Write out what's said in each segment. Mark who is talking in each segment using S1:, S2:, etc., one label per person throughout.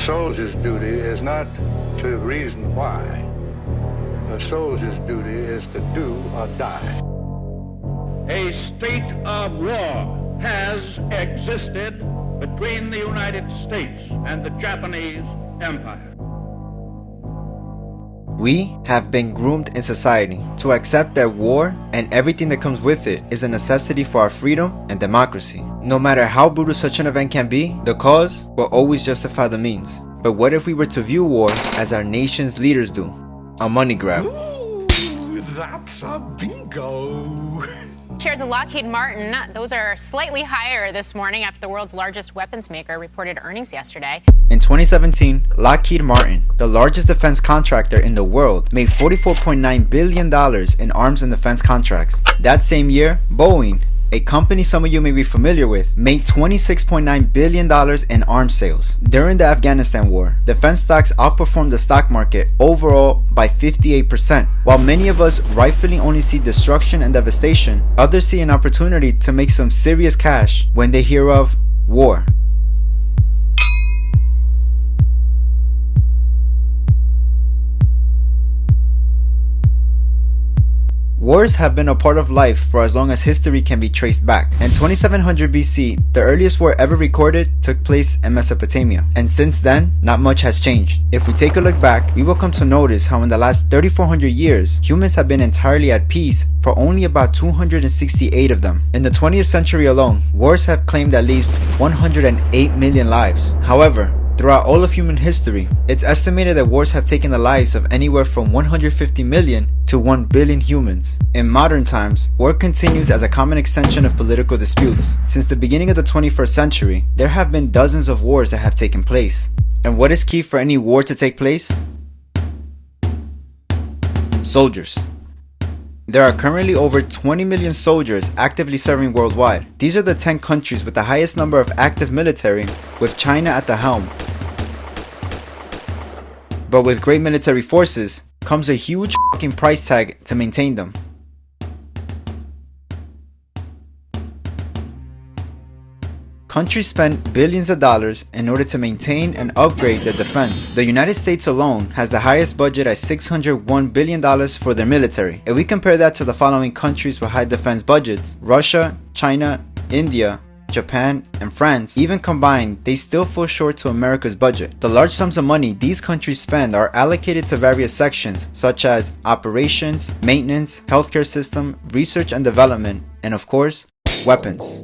S1: soldier's duty is not to reason why. A soldier's duty is to do or die.
S2: A state of war has existed between the United States and the Japanese Empire.
S3: We have been groomed in society to accept that war and everything that comes with it is a necessity for our freedom and democracy. No matter how brutal such an event can be, the cause will always justify the means. But what if we were to view war as our nation's leaders do? A money grab.
S4: Ooh, that's a bingo.
S5: Shares of Lockheed Martin, those are slightly higher this morning after the world's largest weapons maker reported earnings yesterday.
S3: In 2017, Lockheed Martin, the largest defense contractor in the world, made $44.9 billion in arms and defense contracts. That same year, Boeing, a company some of you may be familiar with, made $26.9 billion in arms sales. During the Afghanistan war, defense stocks outperformed the stock market overall by 58%. While many of us rightfully only see destruction and devastation, others see an opportunity to make some serious cash when they hear of war. Wars have been a part of life for as long as history can be traced back. In 2700 BC, the earliest war ever recorded took place in Mesopotamia. And since then, not much has changed. If we take a look back, we will come to notice how in the last 3400 years, humans have been entirely at peace for only about 268 of them. In the 20th century alone, wars have claimed at least 108 million lives. However, throughout all of human history, it's estimated that wars have taken the lives of anywhere from 150 million to 1 billion humans. In modern times, war continues as a common extension of political disputes. Since the beginning of the 21st century, there have been dozens of wars that have taken place. And what is key for any war to take place? Soldiers. There are currently over 20 million soldiers actively serving worldwide. These are the 10 countries with the highest number of active military, with China at the helm. But with great military forces comes a huge fucking price tag to maintain them. Countries spend billions of dollars in order to maintain and upgrade their defense. The United States alone has the highest budget at $601 billion for their military. If we compare that to the following countries with high defense budgets, Russia, China, India, Japan, and France, even combined, they still fall short to America's budget. The large sums of money these countries spend are allocated to various sections, such as operations, maintenance, healthcare system, research and development, and of course, weapons.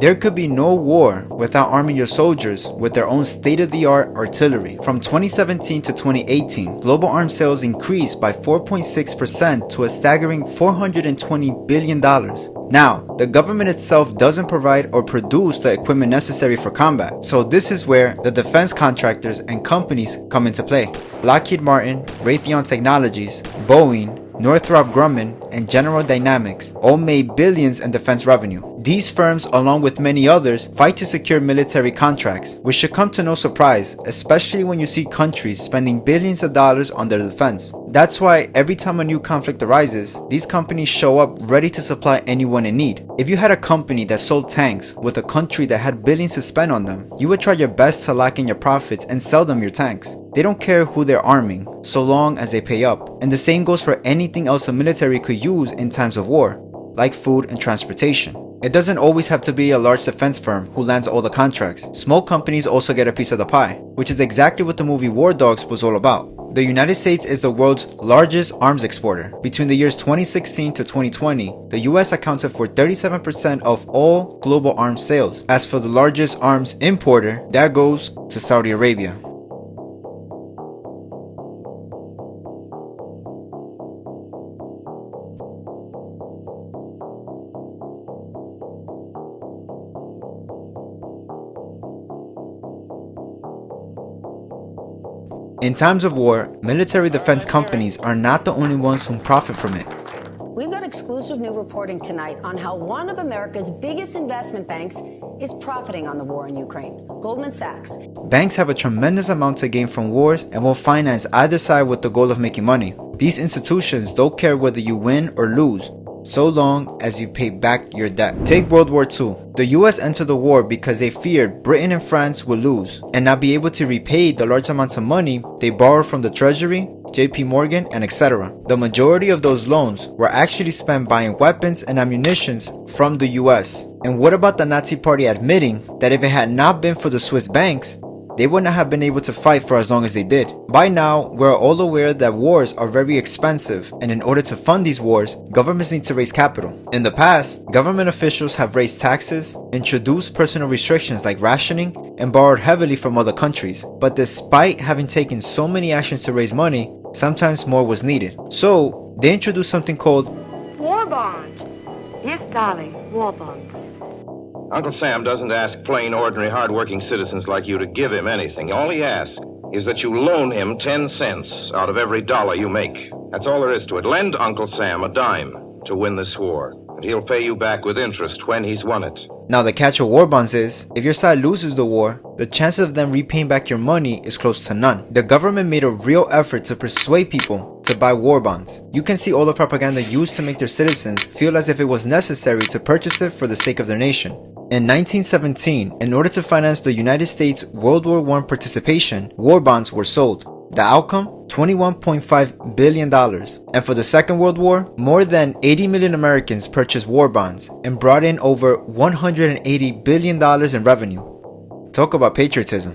S3: There could be no war without arming your soldiers with their own state-of-the-art artillery. From 2017 to 2018, global arms sales increased by 4.6% to a staggering $420 billion. Now, the government itself doesn't provide or produce the equipment necessary for combat, so this is where the defense contractors and companies come into play. Lockheed Martin, Raytheon Technologies, Boeing, Northrop Grumman, and General Dynamics all made billions in defense revenue. These firms, along with many others, fight to secure military contracts, which should come to no surprise, especially when you see countries spending billions of dollars on their defense. That's why every time a new conflict arises, these companies show up ready to supply anyone in need. If you had a company that sold tanks with a country that had billions to spend on them, you would try your best to lock in your profits and sell them your tanks. They don't care who they're arming, so long as they pay up. And the same goes for anything else a military could use in times of war, like food and transportation. It doesn't always have to be a large defense firm who lands all the contracts. Small companies also get a piece of the pie, which is exactly what the movie War Dogs was all about. The United States is the world's largest arms exporter. Between the years 2016 to 2020, the US accounted for 37% of all global arms sales. As for the largest arms importer, that goes to Saudi Arabia. In times of war, military defense companies are not the only ones who profit from it.
S6: We've got exclusive new reporting tonight on how one of America's biggest investment banks is profiting on the war in Ukraine, Goldman Sachs.
S3: Banks have a tremendous amount to gain from wars and will finance either side with the goal of making money. These institutions don't care whether you win or lose, so long as you pay back your debt. Take World War II. The US entered the war because they feared Britain and France would lose and not be able to repay the large amounts of money they borrowed from the Treasury, JP Morgan, and etc. The majority of those loans were actually spent buying weapons and ammunitions from the US. And what about the Nazi Party admitting that if it had not been for the Swiss banks, they would not have been able to fight for as long as they did? By now, we're all aware that wars are very expensive, and in order to fund these wars, governments need to raise capital. In the past, government officials have raised taxes, introduced personal restrictions like rationing, and borrowed heavily from other countries. But despite having taken so many actions to raise money, sometimes more was needed. So, they introduced something called
S7: war bonds. Yes, darling, war bonds.
S8: Uncle Sam doesn't ask plain, ordinary, hard-working citizens like you to give him anything. All he asks is that you loan him 10 cents out of every dollar you make. That's all there is to it. Lend Uncle Sam a dime to win this war, and he'll pay you back with interest when he's won it.
S3: Now the catch with war bonds is, if your side loses the war, the chances of them repaying back your money is close to none. The government made a real effort to persuade people to buy war bonds. You can see all the propaganda used to make their citizens feel as if it was necessary to purchase it for the sake of their nation. In 1917, in order to finance the United States World War I participation, war bonds were sold. The outcome? $21.5 billion. And for the Second World War, more than 80 million Americans purchased war bonds and brought in over $180 billion in revenue. Talk about patriotism.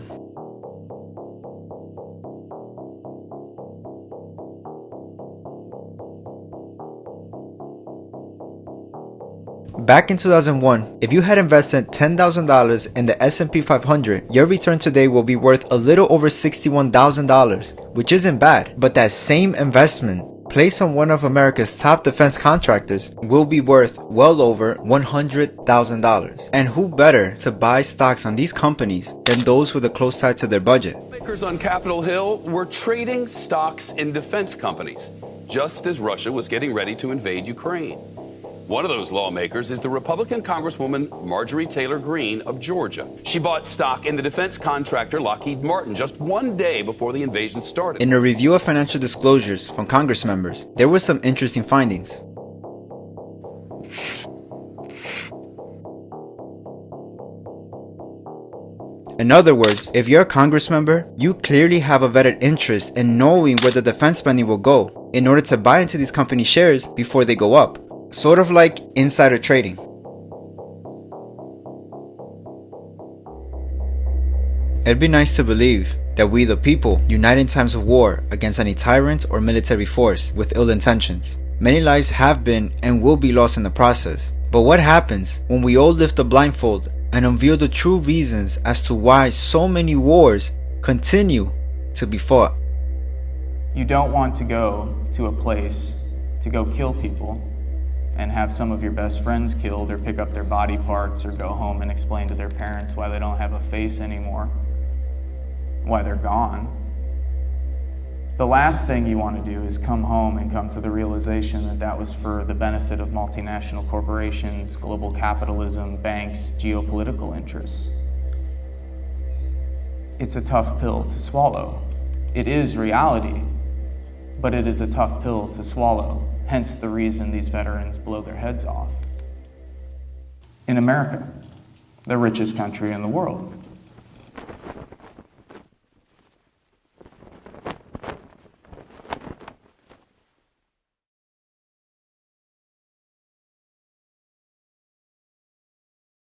S3: Back in 2001, if you had invested $10,000 in the S&P 500, your return today will be worth a little over $61,000, which isn't bad. But that same investment placed on one of America's top defense contractors will be worth well over $100,000. And who better to buy stocks on these companies than those with a close tie to their budget?
S9: Lawmakers on Capitol Hill were trading stocks in defense companies, just as Russia was getting ready to invade Ukraine. One of those lawmakers is the Republican Congresswoman Marjorie Taylor Greene of Georgia. She bought stock in the defense contractor Lockheed Martin just one day before the invasion started.
S3: In a review of financial disclosures from Congress members, there were some interesting findings. In other words, if you're a Congress member, you clearly have a vetted interest in knowing where the defense spending will go in order to buy into these company shares before they go up. Sort of like insider trading. It'd be nice to believe that we the people unite in times of war against any tyrant or military force with ill intentions. Many lives have been and will be lost in the process. But what happens when we all lift the blindfold and unveil the true reasons as to why so many wars continue to be fought?
S10: You don't want to go to a place to go kill people and have some of your best friends killed, or pick up their body parts, or go home and explain to their parents why they don't have a face anymore, why they're gone. The last thing you want to do is come home and come to the realization that that was for the benefit of multinational corporations, global capitalism, banks, geopolitical interests. It's a tough pill to swallow. It is reality, but it is a tough pill to swallow. Hence the reason these veterans blow their heads off. In America, the richest country in the world,